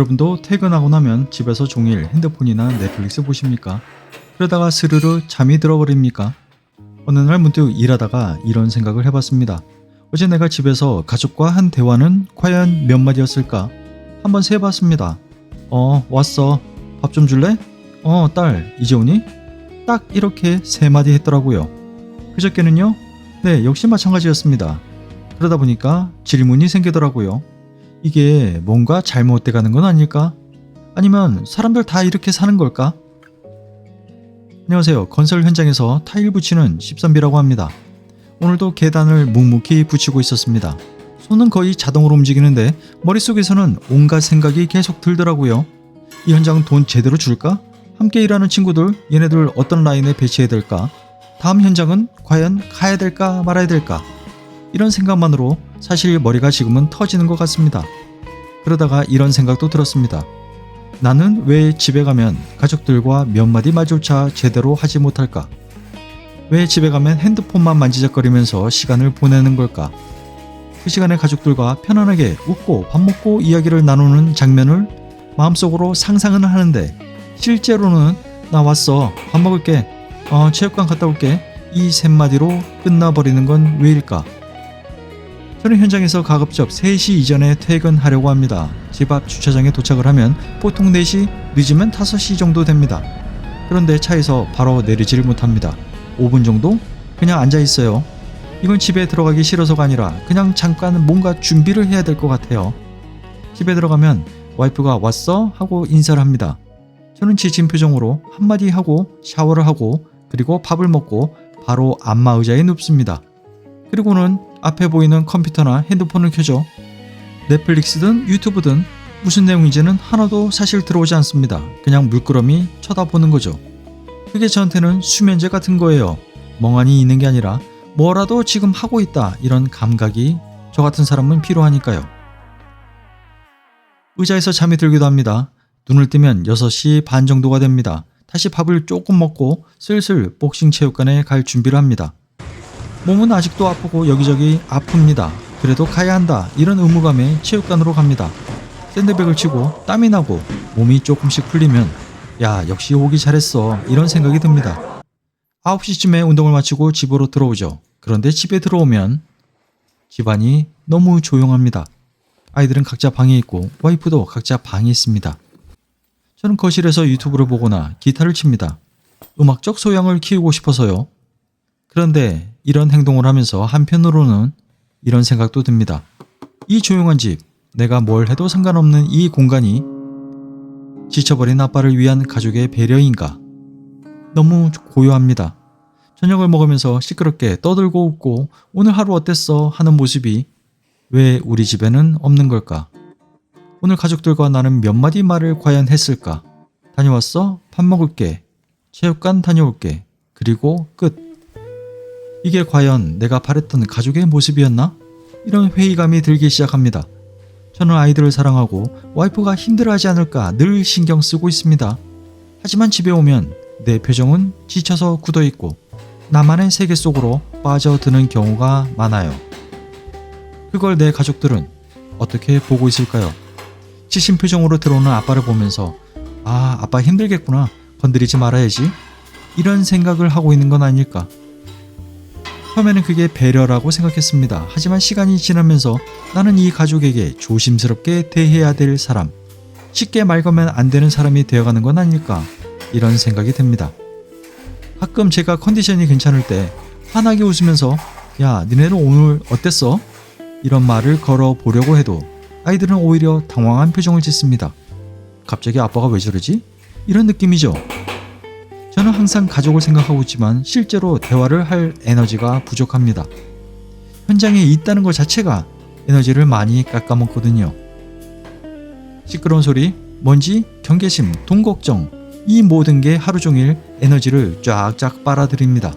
여러분도 퇴근하고 나면 집에서 종일 핸드폰이나 넷플릭스 보십니까? 그러다가 스르르 잠이 들어버립니까? 어느 날 문득 일하다가 이런 생각을 해봤습니다. 어제 내가 집에서 가족과 한 대화는 과연 몇 마디였을까? 한번 세봤습니다. 왔어. 밥 좀 줄래? 딸, 이제 오니? 딱 이렇게 세 마디 했더라고요. 그저께는요? 네, 역시 마찬가지였습니다. 그러다 보니까 질문이 생기더라고요. 이게 뭔가 잘못돼 가는 건 아닐까? 아니면 사람들 다 이렇게 사는 걸까? 안녕하세요. 건설 현장에서 타일 붙이는 십선비라고 합니다. 오늘도 계단을 묵묵히 붙이고 있었습니다. 손은 거의 자동으로 움직이는데 머릿속에서는 온갖 생각이 계속 들더라고요. 이 현장 돈 제대로 줄까? 함께 일하는 친구들, 얘네들 어떤 라인에 배치해야 될까? 다음 현장은 과연 가야 될까 말아야 될까? 이런 생각만으로 사실 머리가 지금은 터지는 것 같습니다. 그러다가 이런 생각도 들었습니다. 나는 왜 집에 가면 가족들과 몇 마디 말조차 제대로 하지 못할까? 왜 집에 가면 핸드폰만 만지작거리면서 시간을 보내는 걸까? 그 시간에 가족들과 편안하게 웃고 밥 먹고 이야기를 나누는 장면을 마음속으로 상상은 하는데 실제로는 나 왔어, 밥 먹을게, 체육관 갔다 올게, 이 세 마디로 끝나버리는 건 왜일까? 저는 현장에서 가급적 3시 이전에 퇴근하려고 합니다. 집 앞 주차장에 도착을 하면 보통 4시, 늦으면 5시 정도 됩니다. 그런데 차에서 바로 내리질 못합니다. 5분 정도? 그냥 앉아 있어요. 이건 집에 들어가기 싫어서가 아니라 그냥 잠깐 뭔가 준비를 해야 될 것 같아요. 집에 들어가면 와이프가 왔어? 하고 인사를 합니다. 저는 지친 표정으로 한마디 하고 샤워를 하고 그리고 밥을 먹고 바로 안마 의자에 눕습니다. 그리고는 앞에 보이는 컴퓨터나 핸드폰을 켜죠. 넷플릭스든 유튜브든 무슨 내용인지는 하나도 사실 들어오지 않습니다. 그냥 물끄러미 쳐다보는 거죠. 그게 저한테는 수면제 같은 거예요. 멍하니 있는 게 아니라 뭐라도 지금 하고 있다, 이런 감각이 저 같은 사람은 필요하니까요. 의자에서 잠이 들기도 합니다. 눈을 뜨면 6시 반 정도가 됩니다. 다시 밥을 조금 먹고 슬슬 복싱 체육관에 갈 준비를 합니다. 몸은 아직도 아프고 여기저기 아픕니다. 그래도 가야 한다, 이런 의무감에 체육관으로 갑니다. 샌드백을 치고 땀이 나고 몸이 조금씩 풀리면 야, 역시 오기 잘했어, 이런 생각이 듭니다. 9시쯤에 운동을 마치고 집으로 들어오죠. 그런데 집에 들어오면 집안이 너무 조용합니다. 아이들은 각자 방에 있고 와이프도 각자 방에 있습니다. 저는 거실에서 유튜브를 보거나 기타를 칩니다. 음악적 소양을 키우고 싶어서요. 그런데 이런 행동을 하면서 한편으로는 이런 생각도 듭니다. 이 조용한 집, 내가 뭘 해도 상관없는 이 공간이 지쳐버린 아빠를 위한 가족의 배려인가? 너무 고요합니다. 저녁을 먹으면서 시끄럽게 떠들고 웃고 오늘 하루 어땠어? 하는 모습이 왜 우리 집에는 없는 걸까? 오늘 가족들과 나는 몇 마디 말을 과연 했을까? 다녀왔어? 밥 먹을게. 체육관 다녀올게. 그리고 끝. 이게 과연 내가 바랬던 가족의 모습이었나? 이런 회의감이 들기 시작합니다. 저는 아이들을 사랑하고 와이프가 힘들어하지 않을까 늘 신경 쓰고 있습니다. 하지만 집에 오면 내 표정은 지쳐서 굳어있고 나만의 세계 속으로 빠져드는 경우가 많아요. 그걸 내 가족들은 어떻게 보고 있을까요? 지친 표정으로 들어오는 아빠를 보면서 아빠 힘들겠구나, 건드리지 말아야지, 이런 생각을 하고 있는 건 아닐까? 처음에는 그게 배려라고 생각했습니다. 하지만 시간이 지나면서 나는 이 가족에게 조심스럽게 대해야 될 사람, 쉽게 말 걸면 안 되는 사람이 되어가는 건 아닐까, 이런 생각이 듭니다. 가끔 제가 컨디션이 괜찮을 때 환하게 웃으면서 야, 니네는 오늘 어땠어? 이런 말을 걸어보려고 해도 아이들은 오히려 당황한 표정을 짓습니다. 갑자기 아빠가 왜 저러지? 이런 느낌이죠. 저는 항상 가족을 생각하고 있지만 실제로 대화를 할 에너지가 부족합니다. 현장에 있다는 것 자체가 에너지를 많이 깎아먹거든요. 시끄러운 소리, 먼지, 경계심, 돈 걱정, 이 모든 게 하루 종일 에너지를 쫙쫙 빨아들입니다.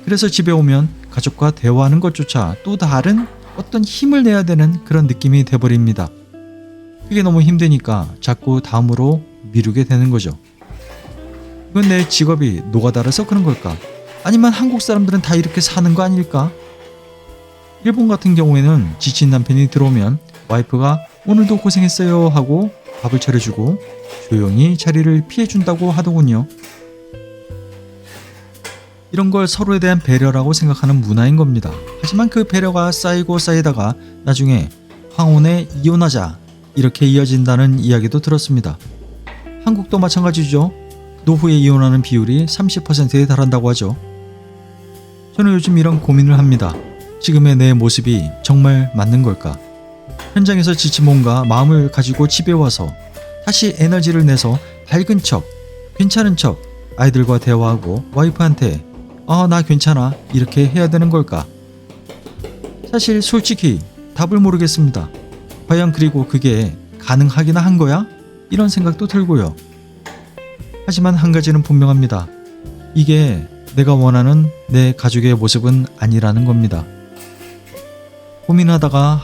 그래서 집에 오면 가족과 대화하는 것조차 또 다른 어떤 힘을 내야 되는 그런 느낌이 돼버립니다. 그게 너무 힘드니까 자꾸 다음으로 미루게 되는 거죠. 이건 내 직업이 노가다라서 그런 걸까? 아니면 한국 사람들은 다 이렇게 사는 거 아닐까? 일본 같은 경우에는 지친 남편이 들어오면 와이프가 오늘도 고생했어요 하고 밥을 차려주고 조용히 자리를 피해준다고 하더군요. 이런 걸 서로에 대한 배려라고 생각하는 문화인 겁니다. 하지만 그 배려가 쌓이고 쌓이다가 나중에 황혼에 이혼하자 이렇게 이어진다는 이야기도 들었습니다. 한국도 마찬가지죠. 노후에 이혼하는 비율이 30%에 달한다고 하죠. 저는 요즘 이런 고민을 합니다. 지금의 내 모습이 정말 맞는 걸까? 현장에서 지친 몸과 마음을 가지고 집에 와서 다시 에너지를 내서 밝은 척, 괜찮은 척, 아이들과 대화하고 와이프한테 나 괜찮아 이렇게 해야 되는 걸까? 사실 솔직히 답을 모르겠습니다. 과연 그리고 그게 가능하기나 한 거야? 이런 생각도 들고요. 하지만 한 가지는 분명합니다. 이게 내가 원하는 내 가족의 모습은 아니라는 겁니다. 고민하다가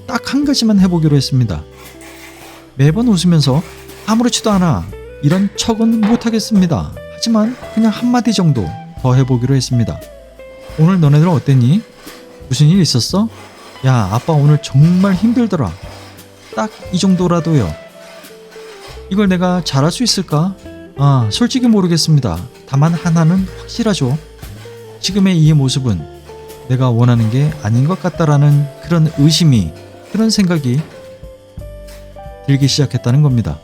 딱 한 가지만 해보기로 했습니다. 매번 웃으면서 아무렇지도 않아 이런 척은 못하겠습니다. 하지만 그냥 한마디 정도 더 해보기로 했습니다. 오늘 너네들 어땠니? 무슨 일 있었어? 야, 아빠 오늘 정말 힘들더라. 딱 이 정도라도요. 이걸 내가 잘할 수 있을까? 솔직히 모르겠습니다. 다만 하나는 확실하죠. 지금의 이 모습은 내가 원하는 게 아닌 것 같다라는 그런 의심이, 그런 생각이 들기 시작했다는 겁니다.